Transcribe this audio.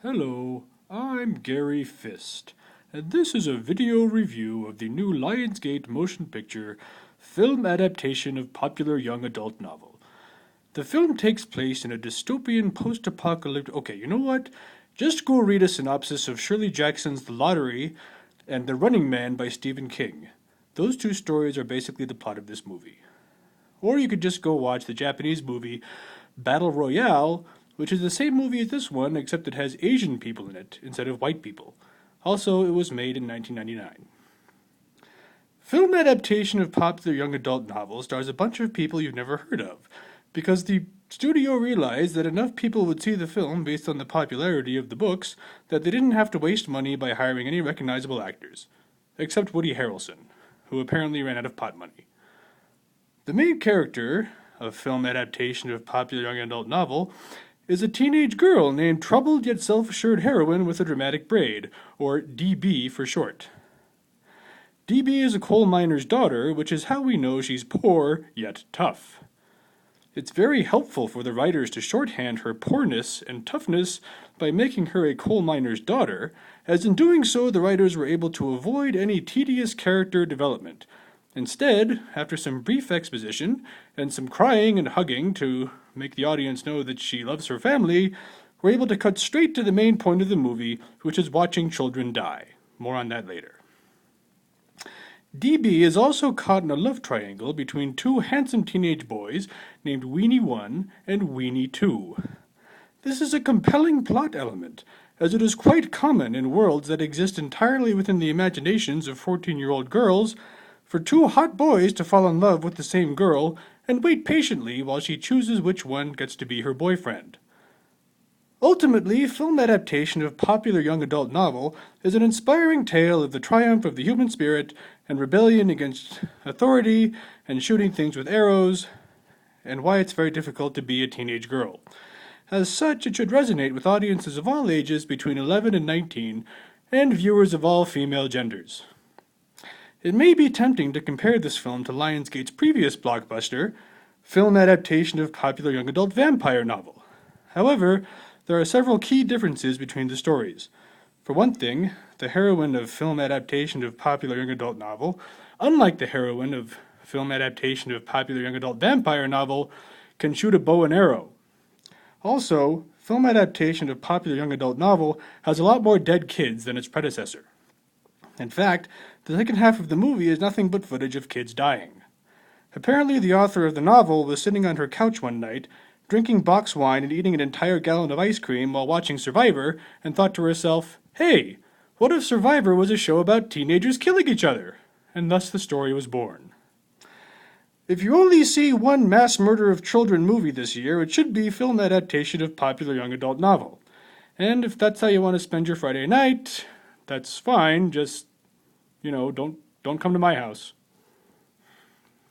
Hello, I'm Gary Fist, and this is a video review of the new Lionsgate motion picture film adaptation of popular young adult novel. The film takes place in a dystopian post-apocalyptic... Okay, you know what? Just go read a synopsis of Shirley Jackson's The Lottery and The Running Man by Stephen King. Those two stories are basically the plot of this movie. Or you could just go watch the Japanese movie Battle Royale, which is the same movie as this one, except it has Asian people in it instead of white people. Also, it was made in 1999. Film adaptation of popular young adult novels stars a bunch of people you've never heard of, because the studio realized that enough people would see the film based on the popularity of the books that they didn't have to waste money by hiring any recognizable actors, except Woody Harrelson, who apparently ran out of pot money. The main character of film adaptation of popular young adult novel is a teenage girl named Troubled Yet Self-Assured Heroine with a Dramatic Braid, or DB for short. DB is a coal miner's daughter, which is how we know she's poor yet tough. It's very helpful for the writers to shorthand her poorness and toughness by making her a coal miner's daughter, as in doing so the writers were able to avoid any tedious character development. Instead, after some brief exposition and some crying and hugging to make the audience know that she loves her family, we're able to cut straight to the main point of the movie, which is watching children die. More on that later. DB is also caught in a love triangle between two handsome teenage boys named Weenie 1 and Weenie 2. This is a compelling plot element, as it is quite common in worlds that exist entirely within the imaginations of 14-year-old girls for two hot boys to fall in love with the same girl and wait patiently while she chooses which one gets to be her boyfriend. Ultimately, film adaptation of popular young adult novel is an inspiring tale of the triumph of the human spirit and rebellion against authority and shooting things with arrows, and why it's very difficult to be a teenage girl. As such, it should resonate with audiences of all ages between 11 and 19 and viewers of all female genders. It may be tempting to compare this film to Lionsgate's previous blockbuster, film adaptation of popular young adult vampire novel. However, there are several key differences between the stories. For one thing, the heroine of film adaptation of popular young adult novel, unlike the heroine of film adaptation of popular young adult vampire novel, can shoot a bow and arrow. Also, film adaptation of popular young adult novel has a lot more dead kids than its predecessor. In fact, the second half of the movie is nothing but footage of kids dying. Apparently, the author of the novel was sitting on her couch one night, drinking box wine and eating an entire gallon of ice cream while watching Survivor, and thought to herself, "Hey, what if Survivor was a show about teenagers killing each other?" And thus the story was born. If you only see one mass murder of children movie this year, it should be film adaptation of popular young adult novel. And if that's how you want to spend your Friday night, that's fine, just, don't come to my house.